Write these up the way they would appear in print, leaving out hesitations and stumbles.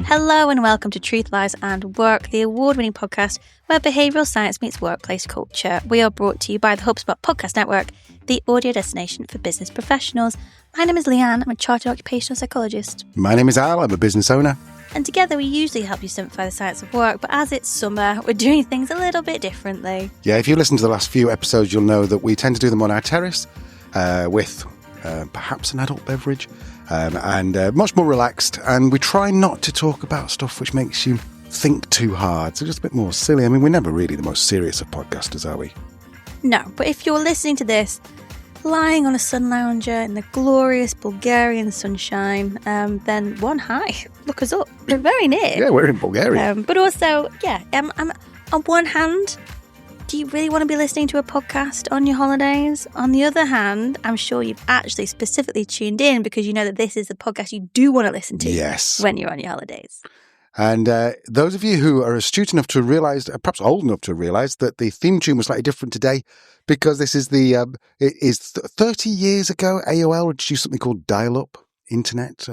Hello and welcome to Truth, Lies and Work, the award-winning podcast where behavioural science meets workplace culture. We are brought to you by the HubSpot Podcast Network, the audio destination for business professionals. My name is Leanne. I'm a chartered occupational psychologist. My name is Al. I'm a business owner. And together we usually help you simplify the science of work, but as it's summer, we're doing things a little bit differently. Yeah, if you listen to the last few episodes, you'll know that we tend to do them on our terrace with perhaps an adult beverage and much more relaxed. And we try not to talk about stuff which makes you think too hard. So just a bit more silly. I mean, we're never really the most serious of podcasters, are we? No, but if you're listening to this lying on a sun lounger in the glorious Bulgarian sunshine, then hi, look us up. We're very near. Yeah, we're in Bulgaria. But also, I'm on one hand, do you really want to be listening to a podcast on your holidays? On the other hand, I'm sure you've actually specifically tuned in because you know that this is the podcast you do want to listen to when you're on your holidays. And those of you who are astute enough to realise, perhaps old enough to realise, that the theme tune was slightly different today because this is 30 years ago, AOL introduced something called dial-up internet.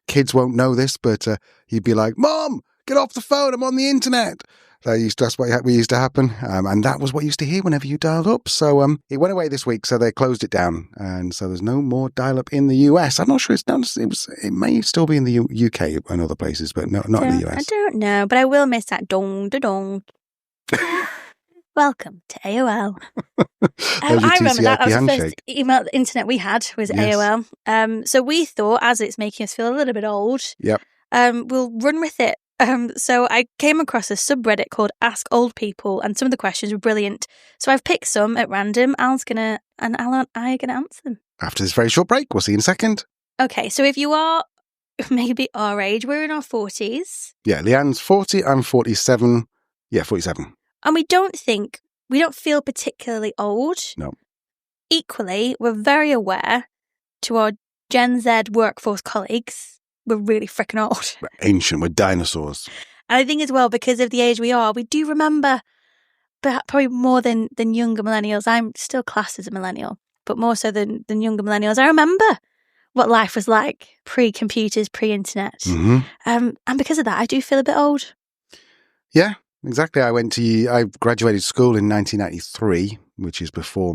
Kids won't know this, but you'd be like, Mom, get off the phone, I'm on the internet. That's what used to happen, and that was what you used to hear whenever you dialed up. So it went away this week, so they closed it down, and so there's no more dial-up in the US. I'm not sure it may still be in the UK and other places, but not in the US. I don't know, but I will miss that dong da dong. Welcome to AOL. I remember that was the first email internet we had was AOL. So we thought, as it's making us feel a little bit old, we'll run with it. So I came across a subreddit called Ask Old People, and some of the questions were brilliant. So I've picked some at random. Al and I are gonna answer them. After this very short break, we'll see you in a second. Okay, so if you are maybe our age, we're in our 40s. Yeah, Leanne's 40, I'm 47. Yeah, 47. And we don't feel particularly old. No. Equally, we're very aware to our Gen Z workforce colleagues, we're really freaking old. We're ancient, we're dinosaurs. And I think as well, because of the age we are, we do remember, probably more than younger millennials. I'm still classed as a millennial, but more so than younger millennials. I remember what life was like pre-computers, pre-internet. Mm-hmm. And because of that, I do feel a bit old. Yeah, exactly. I graduated school in 1993, which is before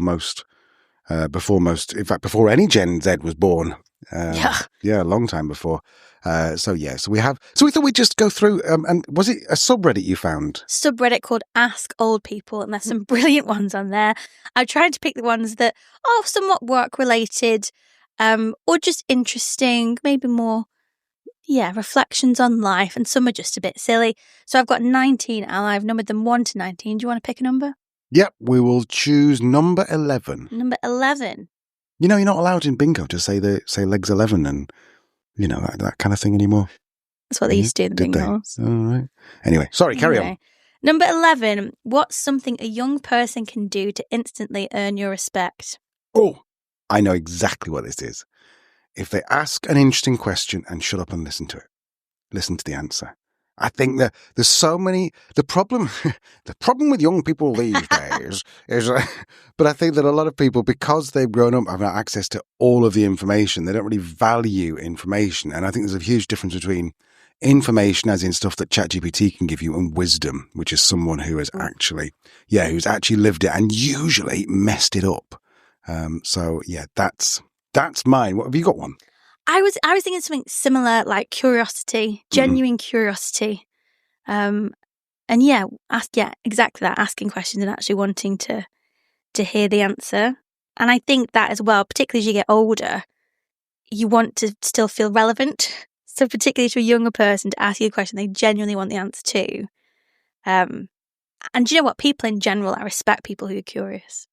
any Gen Z was born. A long time before. So we thought we'd just go through, and was it a subreddit you found? Subreddit called Ask Old People, and there's some brilliant ones on there. I tried to pick the ones that are somewhat work related, or just interesting, maybe more, reflections on life, and some are just a bit silly. So I've got 19, Al. I've numbered them 1 to 19. Do you want to pick a number? Yep, we will choose number 11. Number 11. You know, you're not allowed in bingo to say legs 11 and, that kind of thing anymore. That's what they used to do in the bingo halls. All right. Anyway, sorry, carry on. Number 11. What's something a young person can do to instantly earn your respect? Oh, I know exactly what this is. If they ask an interesting question and shut up and listen to it. Listen to the answer. I think that there's so many. The problem with young people these days is, but I think that a lot of people, because they've grown up having access to all of the information, they don't really value information. And I think there's a huge difference between information, as in stuff that ChatGPT can give you, and wisdom, which is someone who has actually lived it and usually messed it up. That's mine. What have you got? One. I was thinking something similar, like curiosity, genuine curiosity. Exactly that, asking questions and actually wanting to hear the answer. And I think that as well, particularly as you get older, you want to still feel relevant. So particularly to a younger person, to ask you a question they genuinely want the answer to. And do you know what? People in general, I respect people who are curious.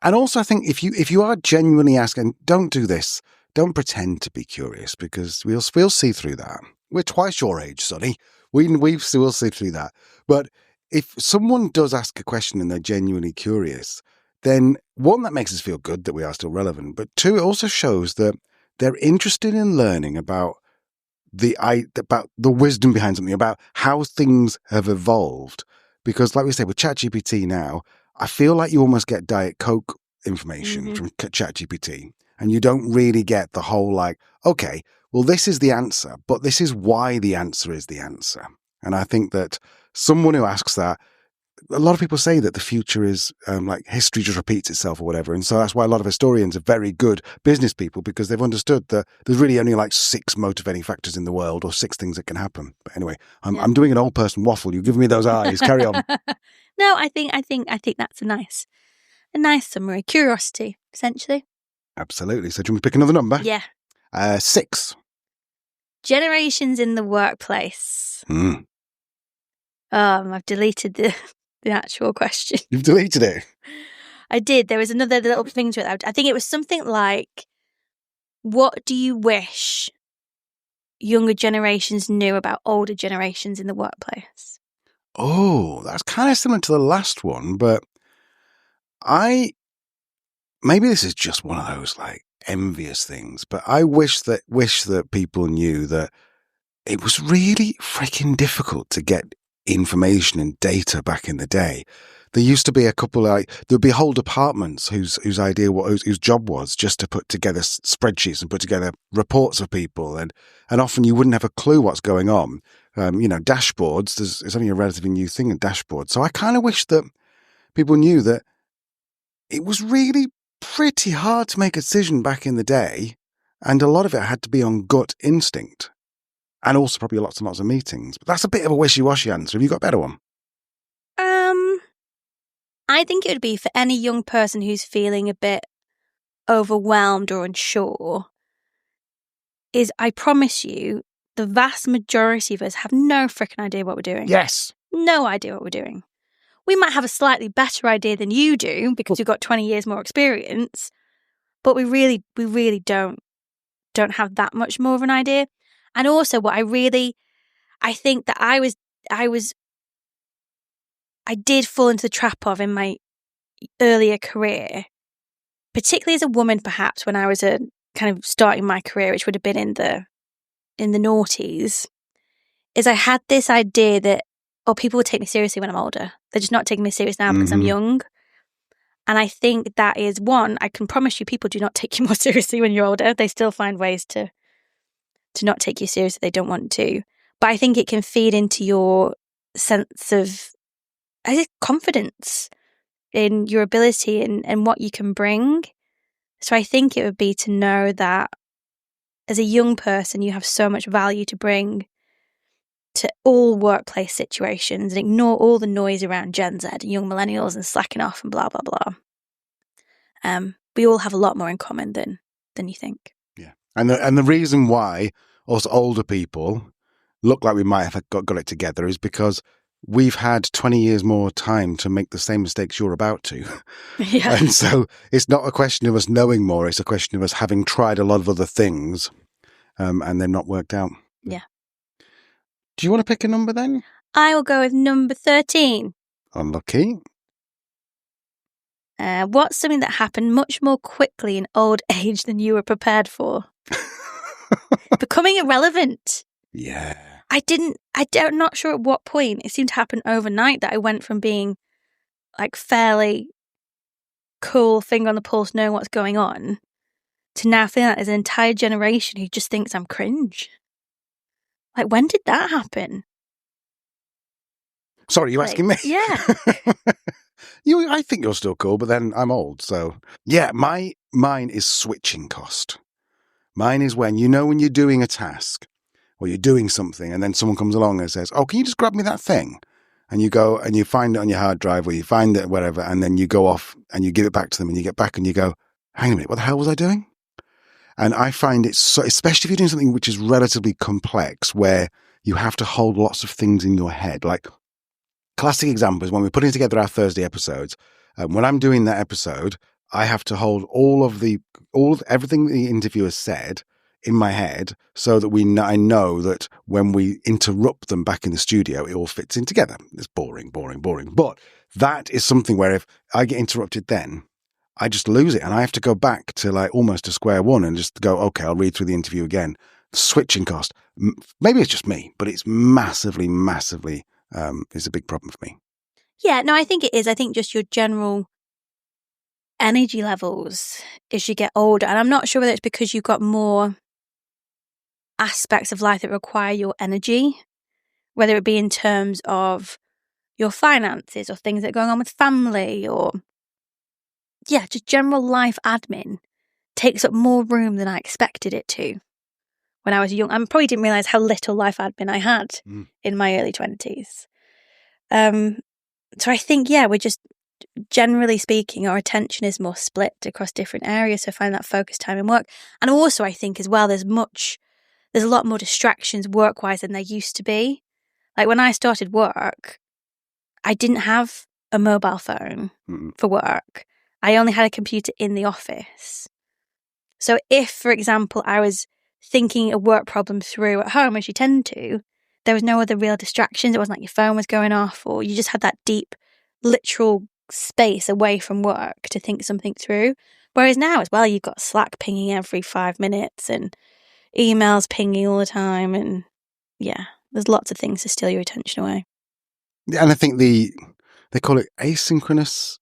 And also, I think if you are genuinely asking, don't do this. Don't pretend to be curious, because we'll see through that. We're twice your age, Sonny. We'll see through that. But if someone does ask a question and they're genuinely curious, then one, that makes us feel good that we are still relevant. But two, it also shows that they're interested in learning about the wisdom behind something, about how things have evolved. Because like we say, with ChatGPT now, I feel like you almost get Diet Coke information from ChatGPT. And you don't really get the whole well, this is the answer, but this is why the answer is the answer. And I think that someone who asks that, a lot of people say that the future is like history just repeats itself or whatever. And so that's why a lot of historians are very good business people, because they've understood that there's really only like 6 motivating factors in the world, or 6 things that can happen. But anyway, I'm doing an old person waffle. You're giving me those eyes. Carry on. No, I think that's a nice summary. Curiosity, essentially. Absolutely. So do you want me to pick another number? Yeah. 6. Generations in the workplace. I've deleted the actual question. You've deleted it? I did. There was another little thing to it. I think it was something like, what do you wish younger generations knew about older generations in the workplace? Oh, that's kind of similar to the last one, but maybe this is just one of those like envious things, but I wish that people knew that it was really freaking difficult to get information and data back in the day. There used to be a couple there'd be whole departments whose job was just to put together spreadsheets and put together reports of people, and often you wouldn't have a clue what's going on. Dashboards, it's only a relatively new thing in dashboards. So I kind of wish that people knew that it was really pretty hard to make a decision back in the day, and a lot of it had to be on gut instinct. And also probably lots and lots of meetings. But that's a bit of a wishy-washy answer. Have you got a better one? I think it would be for any young person who's feeling a bit overwhelmed or unsure, is I promise you, the vast majority of us have no frickin' idea what we're doing. Yes. No idea what we're doing. We might have a slightly better idea than you do because you've got 20 years more experience, but we really don't have that much more of an idea. And also what I think that I did fall into the trap of in my earlier career, particularly as a woman, perhaps when I was kind of starting my career, which would have been in the noughties, is I had this idea that, people will take me seriously when I'm older. They're just not taking me serious now because I'm young. And I think that is one, I can promise you people do not take you more seriously when you're older. They still find ways to not take you seriously if they don't want to. But I think it can feed into your sense of confidence in your ability and what you can bring. So I think it would be to know that as a young person, you have so much value to bring to all workplace situations, and ignore all the noise around Gen Z and young millennials and slacking off and blah, blah, blah. We all have a lot more in common than you think. Yeah. And the reason why us older people look like we might have got it together is because we've had 20 years more time to make the same mistakes you're about to. Yeah. And so it's not a question of us knowing more, it's a question of us having tried a lot of other things and they're not worked out. Yeah. Do you want to pick a number then? I will go with number 13. Unlucky. What's something that happened much more quickly in old age than you were prepared for? Becoming irrelevant. Yeah. I'm not sure at what point. It seemed to happen overnight that I went from being like fairly cool, finger on the pulse, knowing what's going on, to now feeling like there's an entire generation who just thinks I'm cringe. Like, when did that happen? Sorry, you asking me? Yeah. I think you're still cool, but then I'm old, so... Yeah, mine is switching cost. Mine is when you're doing a task, or you're doing something, and then someone comes along and says, oh, can you just grab me that thing? And you go, and you find it on your hard drive, or you find it whatever, and then you go off, and you give it back to them, and you get back, and you go, hang a minute, what the hell was I doing? And I find it so, especially if you're doing something which is relatively complex, where you have to hold lots of things in your head. Like, classic example is when we're putting together our Thursday episodes. When I'm doing that episode, I have to hold everything the interviewer said in my head, so that I know that when we interrupt them back in the studio, it all fits in together. It's boring. But that is something where if I get interrupted, then I just lose it, and I have to go back to like almost to square one and just go, okay, I'll read through the interview again. Switching cost. Maybe it's just me, but it's massively is a big problem for me. Yeah, no, I think it is. I think just your general energy levels as you get older, and I'm not sure whether it's because you've got more aspects of life that require your energy, whether it be in terms of your finances or things that are going on with family or, just general life admin, takes up more room than I expected it to when I was young. I probably didn't realise how little life admin I had in my early 20s. So I think, we're just, generally speaking, our attention is more split across different areas. So I find that focus time in work. And also I think as well, there's a lot more distractions work-wise than there used to be. Like when I started work, I didn't have a mobile phone for work. I only had a computer in the office. So if, for example, I was thinking a work problem through at home, as you tend to, there was no other real distractions. It wasn't like your phone was going off, or you just had that deep, literal space away from work to think something through. Whereas now as well, you've got Slack pinging every 5 minutes and emails pinging all the time. And there's lots of things to steal your attention away. Yeah, and I think they call it asynchronous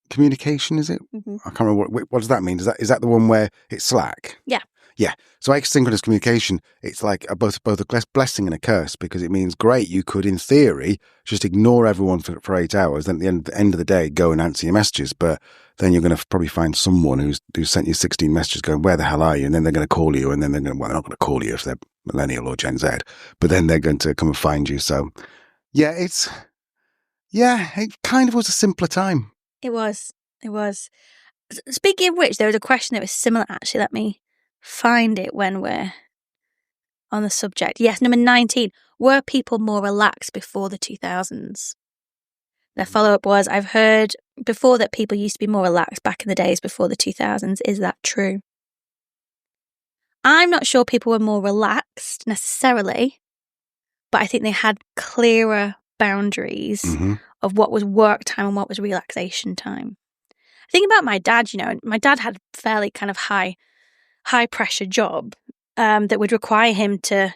communication, is it? Mm-hmm. I can't remember what does that mean. Is that the one where it's Slack? Yeah. Yeah. So asynchronous communication, it's like both a blessing and a curse, because it means, great, you could in theory just ignore everyone for 8 hours, then at the end of the day go and answer your messages, but then you're going to probably find someone who's sent you 16 messages going, where the hell are you? And then they're going to call you, and then they're not going to call you if they're millennial or Gen Z, but then they're going to come and find you. So it kind of was a simpler time. It was. Speaking of which, there was a question that was similar, actually. Let me find it when we're on the subject. Yes, number 19. Were people more relaxed before the 2000s? The follow-up was, I've heard before that people used to be more relaxed back in the days before the 2000s. Is that true? I'm not sure people were more relaxed necessarily, but I think they had clearer boundaries of what was work time and what was relaxation time. Think about my dad, my dad had a fairly kind of high pressure job that would require him to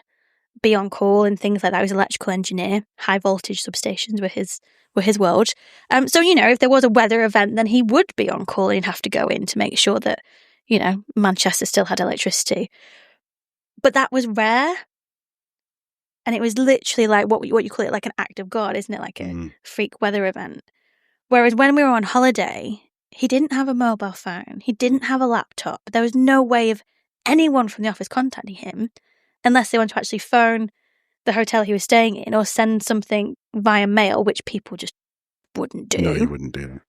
be on call and things like that. He was an electrical engineer. High voltage substations were his world. So, if there was a weather event, then he would be on call and he'd have to go in to make sure that, Manchester still had electricity. But that was rare. And it was literally like what you call it, like an act of God, isn't it? Like a freak weather event. Whereas when we were on holiday, he didn't have a mobile phone. He didn't have a laptop. There was no way of anyone from the office contacting him unless they wanted to actually phone the hotel he was staying in or send something via mail, which people just wouldn't do. No, you wouldn't do that.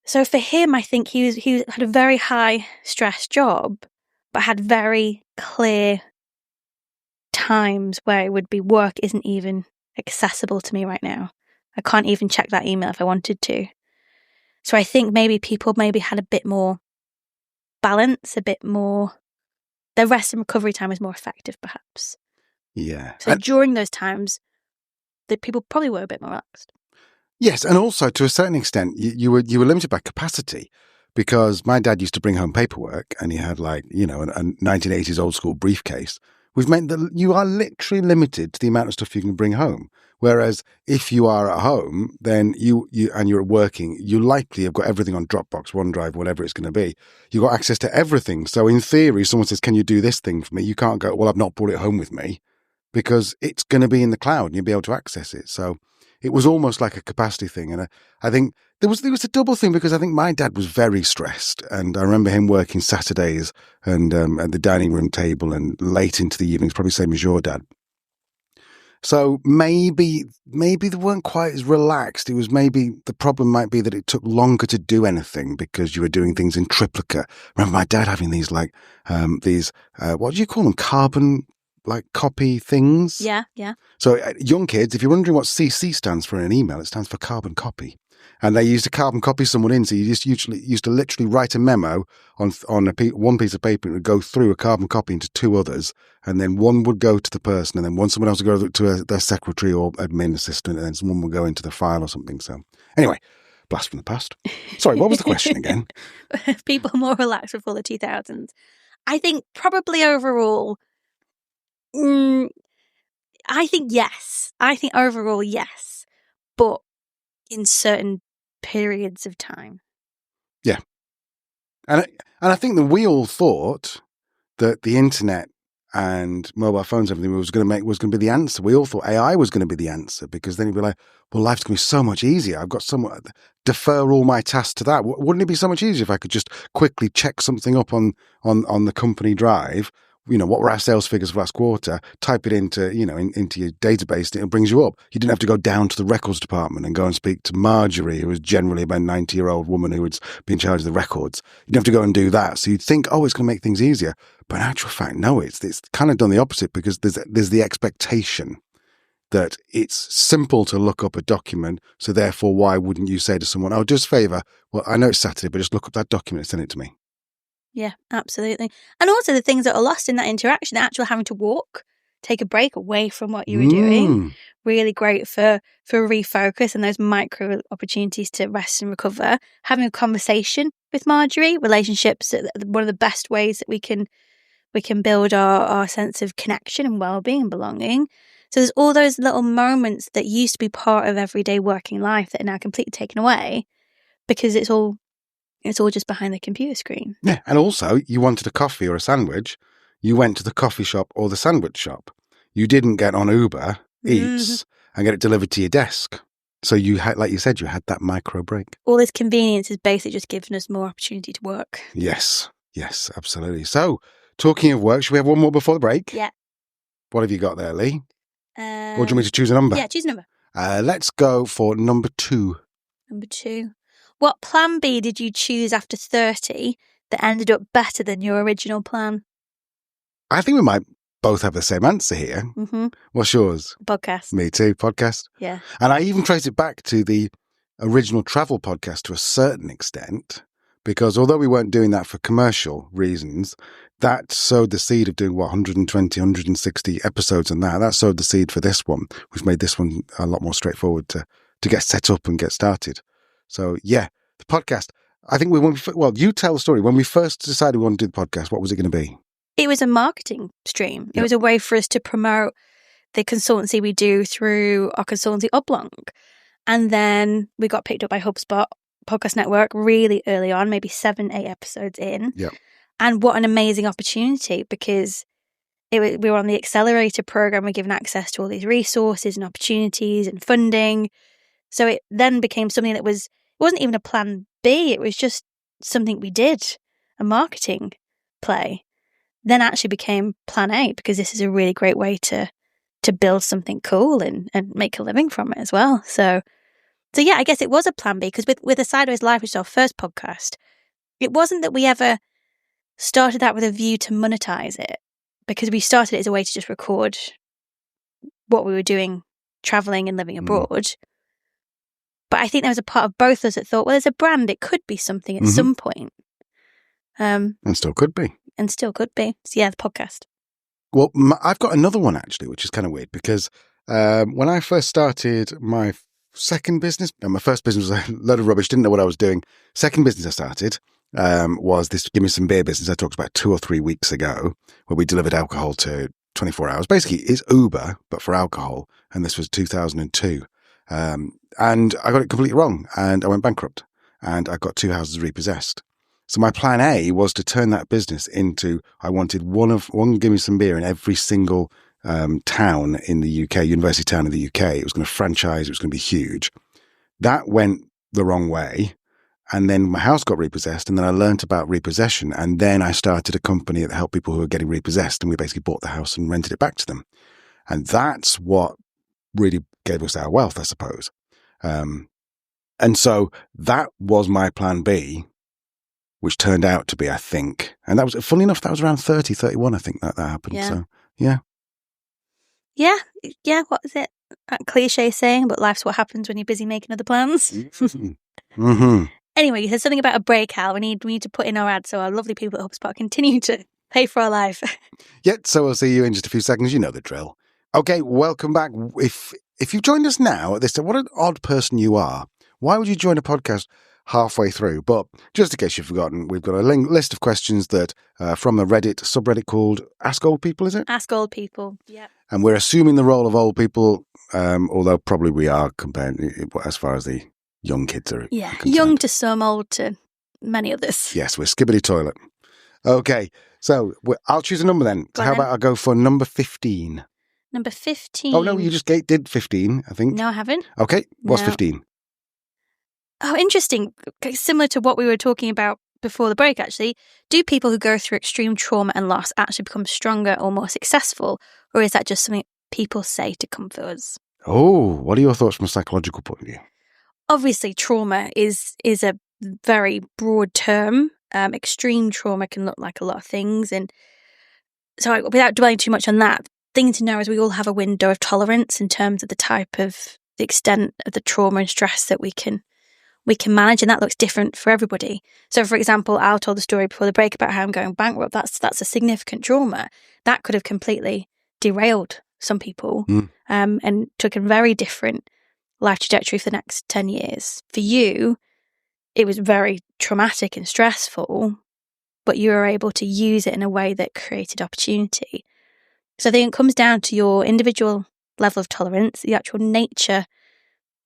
So for him, I think he had a very high stress job, but had very clear times where it would be work isn't even accessible to me right now. I can't even check that email if I wanted to. So I think maybe people had a bit more balance, a bit more, their rest and recovery time was more effective perhaps. Yeah. So during those times, the people probably were a bit more relaxed. Yes, and also to a certain extent, you were limited by capacity, because my dad used to bring home paperwork, and he had a 1980s old school briefcase, which meant that you are literally limited to the amount of stuff you can bring home. Whereas if you are at home, then you're working, you likely have got everything on Dropbox, OneDrive, whatever it's going to be. You've got access to everything. So in theory, someone says, can you do this thing for me? You can't go, well, I've not brought it home with me, because it's going to be in the cloud and you'll be able to access it. So it was almost like a capacity thing. And I think there was a double thing, because I think my dad was very stressed. And I remember him working Saturdays and at the dining room table and late into the evenings, probably same as your dad. So maybe they weren't quite as relaxed. It was maybe the problem might be that it took longer to do anything because you were doing things in triplicate. Remember my dad having these what do you call them? Carbon copy things? Yeah. So young kids, if you're wondering what CC stands for in an email, it stands for carbon copy. And they used to carbon copy someone in, so you just used to literally write a memo on one piece of paper, and it would go through a carbon copy into two others, and then one would go to the person, and then someone else would go to their secretary or admin assistant, and then someone would go into the file or something. So anyway, blast from the past. Sorry, what was the question again? People more relaxed before the 2000s. I think probably overall, I think yes. I think overall yes, but in certain periods of time. Yeah. And I think that we all thought that the internet and mobile phones, everything was going to be the answer. We all thought AI was going to be the answer, because then you'd be like, well, life's going to be so much easier. I've got defer all my tasks to that. Wouldn't it be so much easier if I could just quickly check something up on the company drive? What were our sales figures for last quarter? Type it into your database, and it brings you up. You didn't have to go down to the records department and go and speak to Marjorie, who was generally about a 90-year-old woman who would be in charge of the records. You didn't have to go and do that. So you'd think, oh, it's going to make things easier. But in actual fact, no, it's kind of done the opposite, because there's the expectation that it's simple to look up a document. So therefore, why wouldn't you say to someone, oh, just a favour, well, I know it's Saturday, but just look up that document and send it to me. Yeah, absolutely. And also the things that are lost in that interaction, the actual having to walk, take a break away from what you were doing. Really great for refocus and those micro opportunities to rest and recover. Having a conversation with Marjorie, relationships are one of the best ways that we can build our sense of connection and well-being and belonging. So there's all those little moments that used to be part of everyday working life that are now completely taken away, because it's all just behind the computer screen. Yeah, and also, you wanted a coffee or a sandwich, you went to the coffee shop or the sandwich shop. You didn't get on Uber Eats and get it delivered to your desk. So you had, like you said, you had that micro break. All this convenience is basically just giving us more opportunity to work. Yes, absolutely. So, talking of work, should we have one more before the break? Yeah. What have you got there, Lee? Or do you want me to choose a number? Yeah, choose a number. Let's go for number 2. Number 2. What plan B did you choose after 30 that ended up better than your original plan? I think we might both have the same answer here. Mm-hmm. What's yours? Podcast. Me too, podcast. Yeah. And I even trace it back to the original travel podcast to a certain extent, because although we weren't doing that for commercial reasons, that sowed the seed of doing, 120, 160 episodes, and that sowed the seed for this one, which made this one a lot more straightforward to get set up and get started. So, yeah, the podcast, I think you tell the story. When we first decided we wanted to do the podcast, what was it going to be? It was a marketing stream. It was a way for us to promote the consultancy we do through our consultancy Oblong. And then we got picked up by HubSpot Podcast Network really early on, maybe 7-8 episodes in. Yeah. And what an amazing opportunity, because we were on the accelerator program. We're given access to all these resources and opportunities and funding. So it then became something that it wasn't even a plan B. It was just something we did, a marketing play. Then actually became plan A, because this is a really great way to build something cool and make a living from it as well. So yeah, I guess it was a plan B, because with A Sideways Life, which is our first podcast, it wasn't that we ever started that with a view to monetize it, because we started it as a way to just record what we were doing, traveling and living abroad. But I think there was a part of both of us that thought, well, as a brand, it could be something at some point. And still could be. So yeah, the podcast. Well, I've got another one, actually, which is kind of weird, because when I first started my second business, my first business was a load of rubbish, didn't know what I was doing. Second business I started was this Give Me Some Beer business I talked about 2 or 3 weeks ago, where we delivered alcohol to 24 hours. Basically, it's Uber, but for alcohol. And this was 2002. And I got it completely wrong, and I went bankrupt, and I got 2 houses repossessed. So my plan A was to turn that business into, I wanted one Give Me Some Beer in every single town in the UK, university town in the UK. It was going to franchise. It was going to be huge. That went the wrong way. And then my house got repossessed, and then I learned about repossession. And then I started a company that helped people who were getting repossessed, and we basically bought the house and rented it back to them. And that's what really gave us our wealth, I suppose. And so that was my plan B, which turned out to be, I think, and that was, funny enough, that was around 30, 31, I think that happened. Yeah. So, yeah. Yeah, what is it? That cliche saying, but life's what happens when you're busy making other plans. Mm-hmm. Anyway, you said something about a break, Hal. We need to put in our ad so our lovely people at HubSpot continue to pay for our life. Yeah, so we'll see you in just a few seconds. You know the drill. Okay, welcome back. If you've joined us now at this time, what an odd person you are. Why would you join a podcast halfway through? But just in case you've forgotten, we've got a list of questions that from a Reddit subreddit called Ask Old People, is it? Ask Old People, yeah. And we're assuming the role of old people, although probably we are compared as far as the young kids are concerned. Young to some, old to many others. Yes, we're skibbity toilet. Okay, So I'll choose a number then. How about I go for number 15? Number 15. Oh, no, you just did 15, I think. No, I haven't. Okay, what's 15? Oh, interesting. Similar to what we were talking about before the break, actually. Do people who go through extreme trauma and loss actually become stronger or more successful? Or is that just something people say to comfort us? Oh, what are your thoughts from a psychological point of view? Obviously, trauma is a very broad term. Extreme trauma can look like a lot of things. And so without dwelling too much on that, the thing to know is we all have a window of tolerance in terms of the extent of the trauma and stress that we can manage, and that looks different for everybody. So, for example, Al told the story before the break about how I'm going bankrupt. That's a significant trauma. That could have completely derailed some people and took a very different life trajectory for the next 10 years. For you, it was very traumatic and stressful, but you were able to use it in a way that created opportunity. So I think it comes down to your individual level of tolerance, the actual nature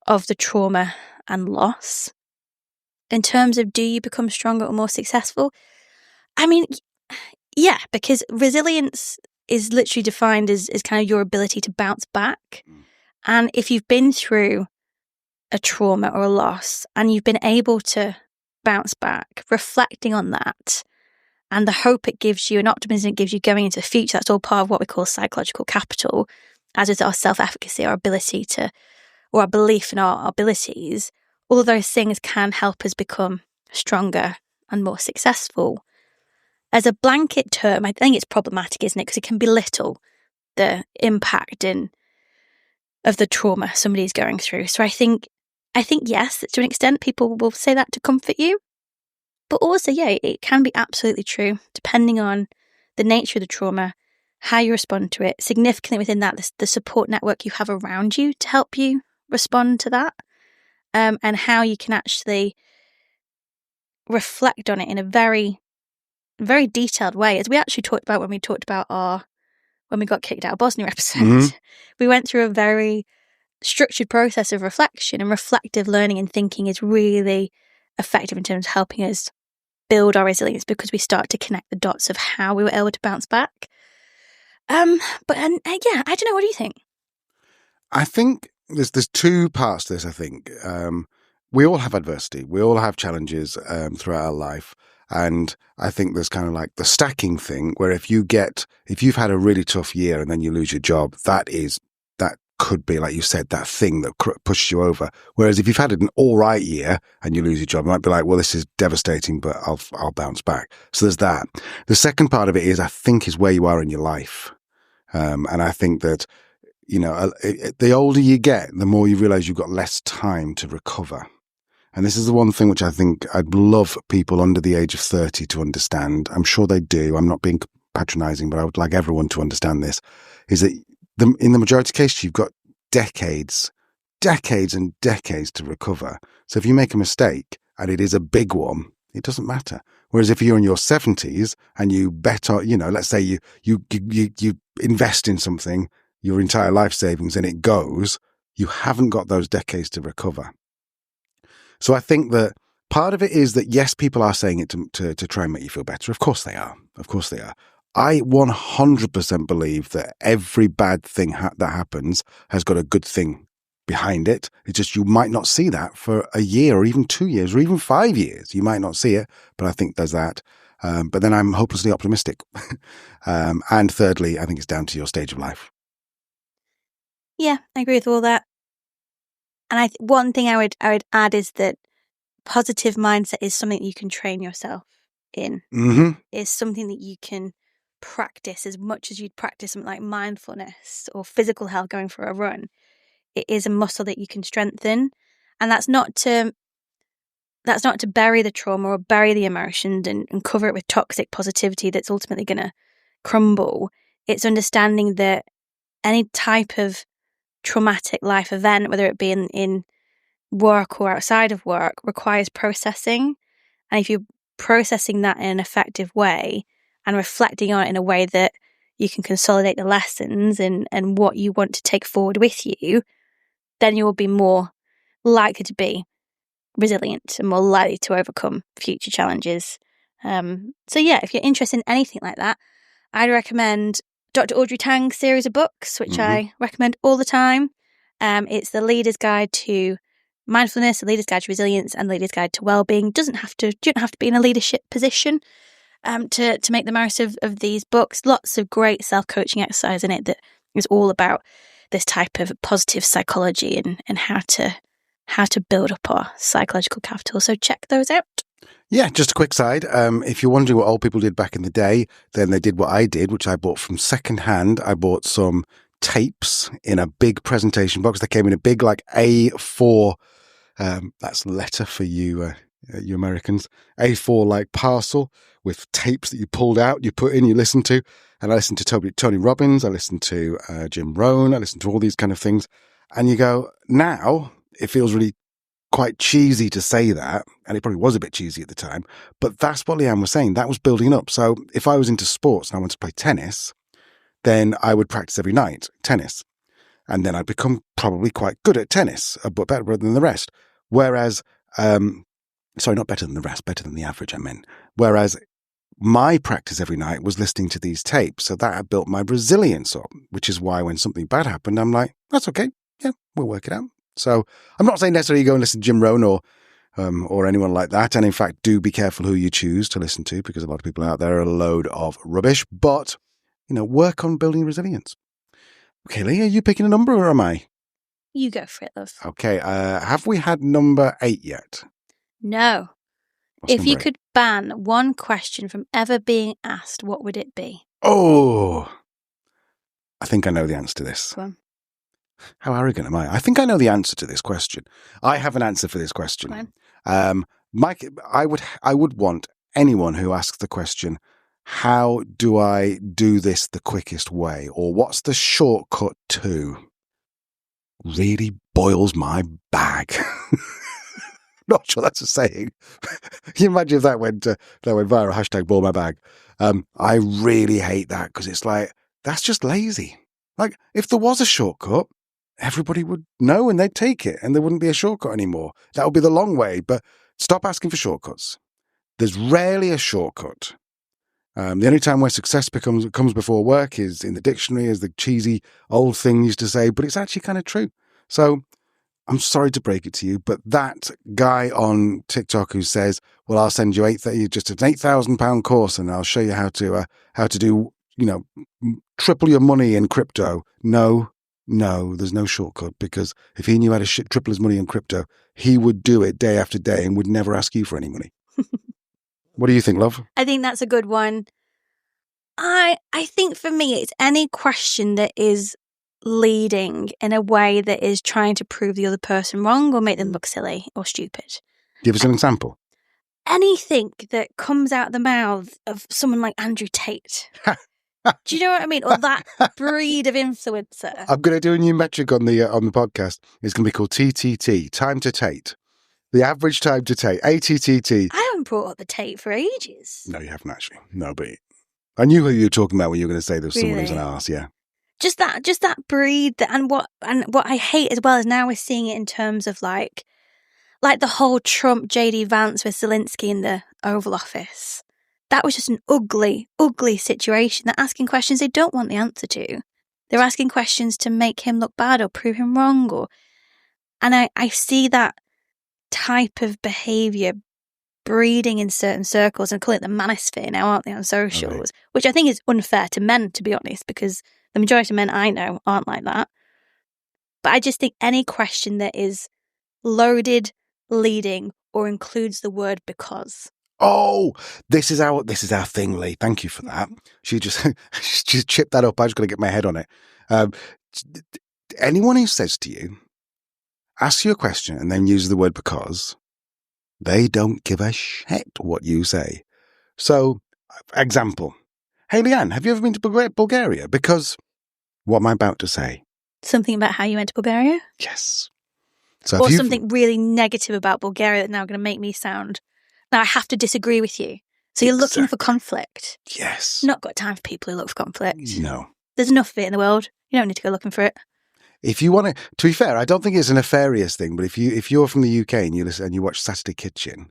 of the trauma and loss. In terms of, do you become stronger or more successful? I mean, yeah, because resilience is literally defined as kind of your ability to bounce back. And if you've been through a trauma or a loss and you've been able to bounce back, reflecting on that and the hope it gives you and optimism it gives you going into the future, that's all part of what we call psychological capital, as is our self-efficacy, our ability to, or our belief in our abilities. All of those things can help us become stronger and more successful. As a blanket term, I think it's problematic, isn't it? Because it can belittle the impact of the trauma somebody's going through. So I think yes, to an extent, people will say that to comfort you. But also, yeah, it can be absolutely true, depending on the nature of the trauma, how you respond to it, significantly within that, the support network you have around you to help you respond to that, and how you can actually reflect on it in a very, very detailed way. As we actually talked about when we got kicked out of Bosnia episode, we went through a very structured process of reflection, and reflective learning and thinking is really effective in terms of helping us build our resilience, because we start to connect the dots of how we were able to bounce back. Yeah, I don't know. What do you think? I think there's two parts to this. I think we all have adversity. We all have challenges throughout our life. And I think there's kind of like the stacking thing where if you've had a really tough year and then you lose your job, that could be, like you said, that thing that pushes you over. Whereas if you've had an all right year and you lose your job, it might be like, well, this is devastating, but I'll bounce back. So there's that. The second part of it is, I think, is where you are in your life. And I think that, the older you get, the more you realize you've got less time to recover. And this is the one thing which I think I'd love people under the age of 30 to understand. I'm sure they do. I'm not being patronizing, but I would like everyone to understand this, is that in the majority of cases, you've got decades and decades to recover. So if you make a mistake and it is a big one, it doesn't matter. Whereas if you're in your 70s and you bet on, let's say you invest in something, your entire life savings, and it goes, you haven't got those decades to recover. So I think that part of it is that, yes, people are saying it to try and make you feel better. Of course they are. I 100% believe that every bad thing that happens has got a good thing behind it. It's just you might not see that for a year or even 2 years or even 5 years. You might not see it, but I think there's that. But then I'm hopelessly optimistic. And thirdly, I think it's down to your stage of life. Yeah, I agree with all that. And one thing I would add is that positive mindset is something that you can train yourself in. It's something that you can practice as much as you'd practice something like mindfulness or physical health, going for a run. It is a muscle that you can strengthen, and that's not to bury the trauma or bury the emotions and cover it with toxic positivity that's ultimately going to crumble. It's understanding that any type of traumatic life event, whether it be in work or outside of work, requires processing. And if you're processing that in an effective way and reflecting on it in a way that you can consolidate the lessons and what you want to take forward with you, then you will be more likely to be resilient and more likely to overcome future challenges. So yeah, if you're interested in anything like that, I'd recommend Dr. Audrey Tang's series of books, which I recommend all the time. It's the Leader's Guide to Mindfulness, the Leader's Guide to Resilience, and the Leader's Guide to Wellbeing. You don't have to be in a leadership position to make the most of these books. Lots of great self-coaching exercise in it that is all about this type of positive psychology and how to build up our psychological capital. So check those out. Yeah, just a quick side. If you're wondering what old people did back in the day, then they did what I did, which I bought from secondhand. I bought some tapes in a big presentation box. They came in a big, like A4, that's letter for you Americans, A4 like parcel with tapes that you pulled out, you put in, you listened to. And I listened to Tony Robbins, I listened to Jim Rohn, I listened to all these kind of things. And you go, now it feels really quite cheesy to say that, and it probably was a bit cheesy at the time, but that's what Leanne was saying. That was building up. So if I was into sports and I wanted to play tennis, then I would practice every night, tennis. And then I'd become probably quite good at tennis, but better than the rest. Whereas, sorry, not better than the rest, better than the average, I meant. Whereas my practice every night was listening to these tapes. So that had built my resilience up, which is why when something bad happened, I'm like, that's okay. Yeah, we'll work it out. So I'm not saying necessarily go and listen to Jim Rohn or anyone like that. And in fact, do be careful who you choose to listen to, because a lot of people out there are a load of rubbish. But, work on building resilience. Okay, Lee, are you picking a number or am I? You go for it, love. Okay, have we had number 8 yet? No. What's if you 8? could ban one question from ever being asked, what would it be? Oh, I think I know the answer to this. Go on. How arrogant am I? I think I know the answer to this question. I have an answer for this question. Mike, I would want anyone who asks the question, how do I do this the quickest way? Or what's the shortcut to? Really boils my bag. Not sure that's a saying. Can you imagine if that went viral, hashtag boil my bag? I really hate that, because it's like, that's just lazy. Like, if there was a shortcut, everybody would know and they'd take it and there wouldn't be a shortcut anymore. That would be the long way, but stop asking for shortcuts. There's rarely a shortcut. The only time where success comes before work is in the dictionary, as the cheesy old thing used to say, but it's actually kind of true. So I'm sorry to break it to you, but that guy on TikTok who says, well, I'll send you just an £8,000 course and I'll show you how to do, triple your money in crypto. No, there's no shortcut, because if he knew how to triple his money in crypto, he would do it day after day and would never ask you for any money. What do you think, love? I think that's a good one. I think for me, it's any question that is leading in a way that is trying to prove the other person wrong or make them look silly or stupid. Give us an example. Anything that comes out the mouth of someone like Andrew Tate. Do you know what I mean? Or that breed of influencer. I'm going to do a new metric on the podcast. It's going to be called TTT, time to Tate. The average time to Tate, ATTT. I haven't brought up the Tate for ages. No, you haven't actually. No, but I knew who you were talking about when you were going to say there was Really? someone who's an arse, yeah. Just that breed, and what I hate as well is now we're seeing it in terms of like the whole Trump JD Vance with Zelensky in the Oval Office. That was just an ugly, ugly situation. They're asking questions they don't want the answer to. They're asking questions to make him look bad or prove him wrong. And I see that type of behaviour breeding in certain circles, and call it the manosphere now, aren't they, on socials? Okay. Which I think is unfair to men, to be honest, because the majority of men I know aren't like that. But I just think any question that is loaded, leading, or includes the word because. Oh, this is our thing, Lee. Thank you for that. She just chipped that up. I just got to get my head on it. Anyone who says to you, asks you a question and then uses the word because, they don't give a shit what you say. So, example. Hey, Leanne, have you ever been to Bulgaria? Because what am I about to say? Something about how you went to Bulgaria? Yes. So or something really negative about Bulgaria that's now going to make me sound... Now I have to disagree with you. So you're looking for conflict. Yes. Not got time for people who look for conflict. No. There's enough of it in the world. You don't need to go looking for it. If you want to be fair, I don't think it's a nefarious thing, but if you're from the UK and you listen and you watch Saturday Kitchen,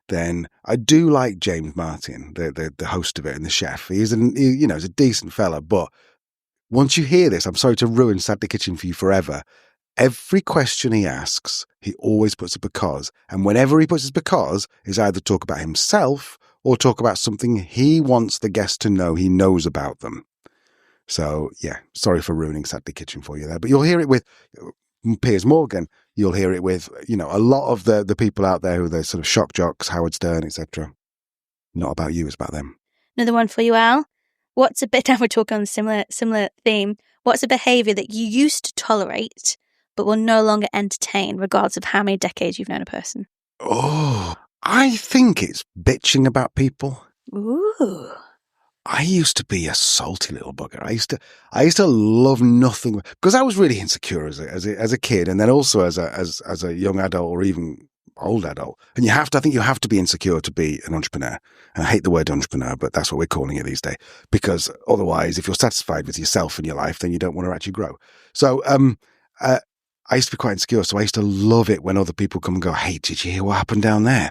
then I do like James Martin, the host of it and the chef. He's a decent fella, but once you hear this, I'm sorry to ruin Saturday Kitchen for you forever. Every question he asks, he always puts a because. And whenever he puts his because, is either talk about himself or talk about something he wants the guest to know he knows about them. So, yeah, sorry for ruining Saturday Kitchen for you there. But you'll hear it with Piers Morgan. You'll hear it with, a lot of the people out there who are the sort of shock jocks, Howard Stern, etc. Not about you, it's about them. Another one for you, Al. What's a bit, now we're talking on a similar theme, what's a behaviour that you used to tolerate but will no longer entertain regardless of how many decades you've known a person? Oh, I think it's bitching about people. Ooh. I used to be a salty little bugger. I used to love nothing because I was really insecure as a kid, and then also as a young adult or even old adult. And I think you have to be insecure to be an entrepreneur. And I hate the word entrepreneur, but that's what we're calling it these days. Because otherwise, if you're satisfied with yourself and your life, then you don't want to actually grow. So I used to be quite insecure. So I used to love it when other people come and go, "Hey, did you hear what happened down there?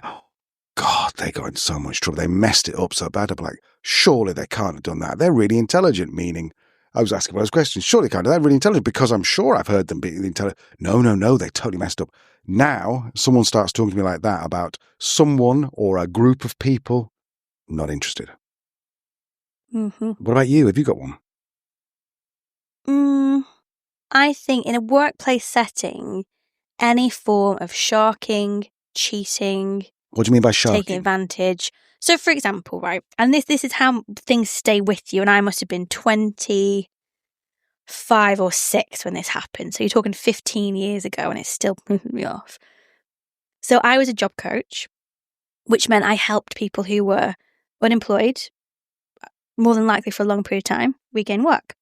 God, they got in so much trouble. They messed it up so bad." I'm like, surely they can't have done that. They're really intelligent, meaning I was asking those questions. Surely they can't. They're really intelligent because I'm sure I've heard them be intelligent. No, they totally messed up. Now, someone starts talking to me like that about someone or a group of people, not interested. Mm-hmm. What about you? Have you got one? I think in a workplace setting, any form of sharking, cheating. What do you mean by sharking? Taking advantage. So, for example, right, and this is how things stay with you, and I must have been 25 or 6 when this happened. So you're talking 15 years ago, and it's still moving me off. So I was a job coach, which meant I helped people who were unemployed, more than likely for a long period of time, regain work.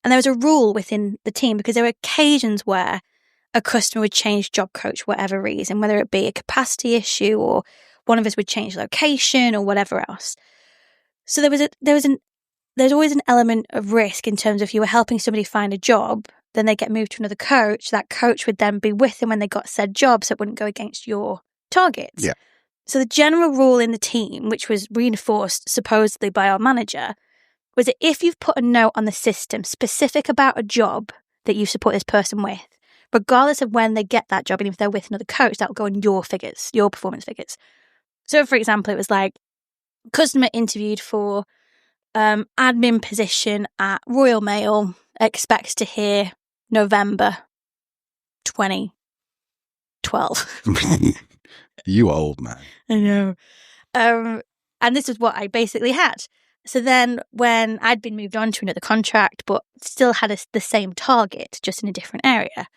And there was a rule within the team because there were occasions where a customer would change job coach for whatever reason, whether it be a capacity issue or one of us would change location or whatever else. So there's always an element of risk in terms of if you were helping somebody find a job, then they get moved to another coach. That coach would then be with them when they got said job, so it wouldn't go against your targets. Yeah. So the general rule in the team, which was reinforced supposedly by our manager, was that if you've put a note on the system specific about a job that you support this person with, regardless of when they get that job, and if they're with another coach, that will go in your figures, your performance figures. So, for example, it was like, customer interviewed for admin position at Royal Mail, expects to hear November 2012. You old man. I know. And this is what I basically had. So then when I'd been moved on to another contract, but still had the same target, just in a different area.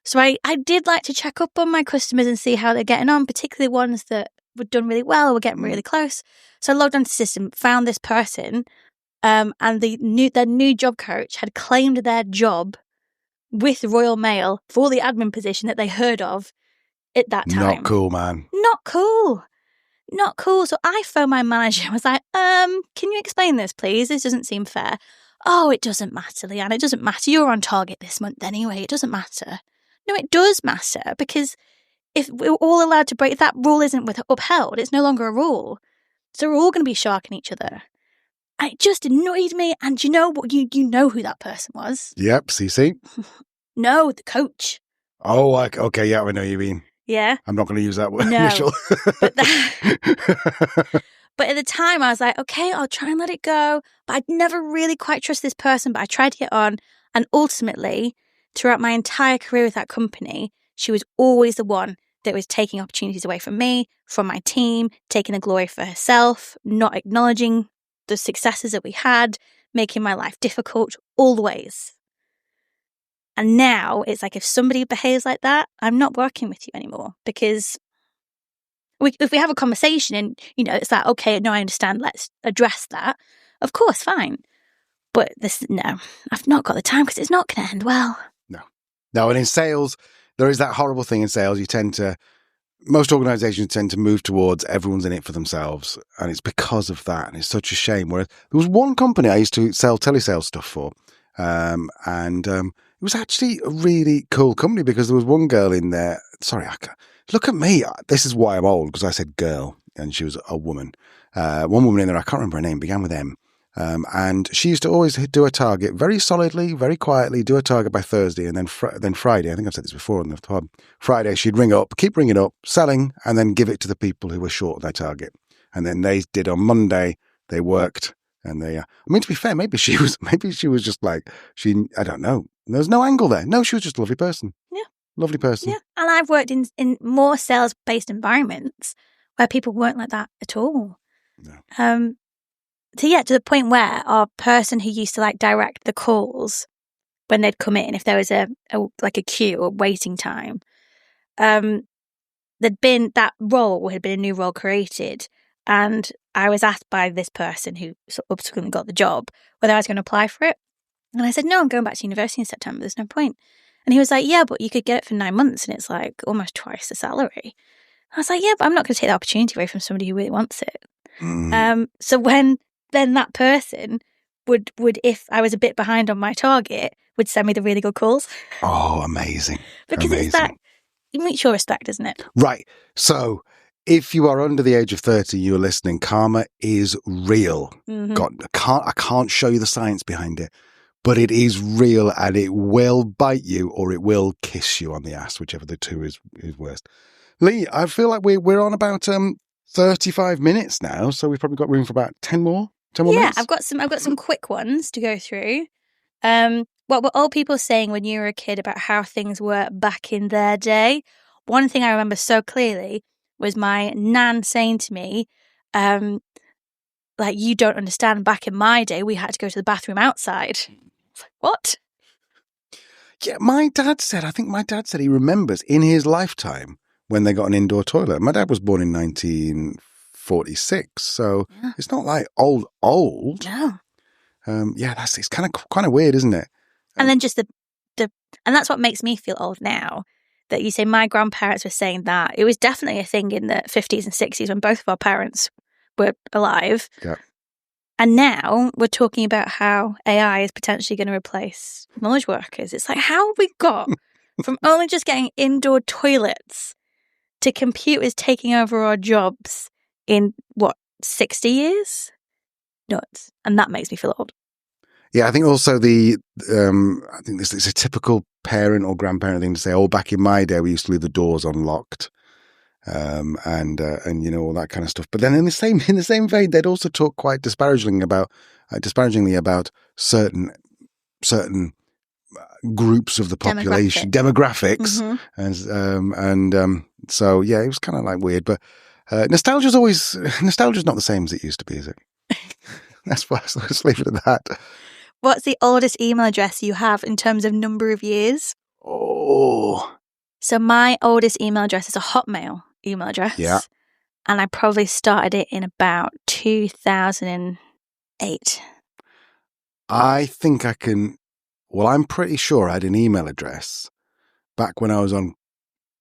So I did like to check up on my customers and see how they're getting on, particularly ones that were done really well or were getting really close. So I logged onto the system, found this person, and their new job coach had claimed their job with Royal Mail for the admin position that they heard of at that time. Not cool, man. Not cool. So I phoned my manager and was like, can you explain this, please? This doesn't seem fair. Oh, it doesn't matter, Leanne. It doesn't matter. You're on target this month anyway. It doesn't matter. No, it does matter, because if we're all allowed to break, if that rule isn't upheld, it's no longer a rule. So we're all going to be sharking each other. And it just annoyed me. And you know what? You know who that person was? Yep, CC. No, the coach. Oh, okay, yeah, I know you mean. Yeah. I'm not going to use that word no, initial. But at the time, I was like, okay, I'll try and let it go. But I'd never really quite trust this person, but I tried to get on. And ultimately, throughout my entire career with that company, she was always the one that was taking opportunities away from me, from my team, taking the glory for herself, not acknowledging the successes that we had, making my life difficult, always. And now it's like, if somebody behaves like that, I'm not working with you anymore, because if we have a conversation and, it's like, okay, no, I understand, let's address that. Of course, fine. But no, I've not got the time, because it's not going to end well. No, and in sales, there is that horrible thing in sales. Most organizations tend to move towards everyone's in it for themselves. And it's because of that. And it's such a shame. Whereas there was one company I used to sell telesales stuff for. And it was actually a really cool company, because there was one girl in there. Sorry, look at me. This is why I'm old, because I said girl. and she was a woman. One woman in there, I can't remember her name, began with M. And she used to always do a target very solidly, very quietly, do a target by Thursday, and then Friday, I think I've said this before on the pod, Friday she'd ring up, keep ringing up, selling, and then give it to the people who were short of their target. And then they did on Monday, they worked, and they, to be fair, maybe she was just like, I don't know. There's no angle there. No, she was just a lovely person. Yeah. Lovely person. Yeah. And I've worked in more sales-based environments where people weren't like that at all. No. To the point where our person who used to like direct the calls when they'd come in, if there was a queue or waiting time, that role had been a new role created, and I was asked by this person who subsequently got the job whether I was going to apply for it, and I said no, I'm going back to university in September. There's no point. And he was like, yeah, but you could get it for 9 months, and it's like almost twice the salary. I was like, yeah, but I'm not going to take the opportunity away from somebody who really wants it. So when then that person would, if I was a bit behind on my target, would send me the really good calls. Oh, amazing. Because amazing. It's that mutual respect, isn't it? Right. So if you are under the age of 30, you're listening, karma is real. Mm-hmm. God, I can't show you the science behind it, but it is real, and it will bite you or it will kiss you on the ass, whichever the two is worst. Lee, I feel like we're on about 35 minutes now, so we've probably got room for about 10 more minutes. I've got some quick ones to go through. What were old people saying when you were a kid about how things were back in their day? One thing I remember so clearly was my nan saying to me, you don't understand, back in my day, we had to go to the bathroom outside. What? Yeah, my dad said he remembers in his lifetime when they got an indoor toilet. My dad was born in 1946, so It's not like old. No. It's kind of weird, isn't it? And then just and that's what makes me feel old now. That you say my grandparents were saying that. It was definitely a thing in the 50s and 60s when both of our parents were alive. Yeah. And now we're talking about how AI is potentially going to replace knowledge workers. It's like, how have we got from only just getting indoor toilets to computers taking over our jobs in, 60 years? Nuts. And that makes me feel old. Yeah, I think also I think this is a typical parent or grandparent thing to say, oh, back in my day, we used to leave the doors unlocked. And all that kind of stuff. But then in the same vein, they'd also talk quite disparagingly about certain groups of the population, demographics, mm-hmm. So yeah, it was kind of like weird. But nostalgia's not the same as it used to be, is it? Let's leave it at that. What's the oldest email address you have in terms of number of years? Oh. So my oldest email address is a Hotmail email address. Yeah. And I probably started it in about 2008. I think I can... Well, I'm pretty sure I had an email address back when I was on...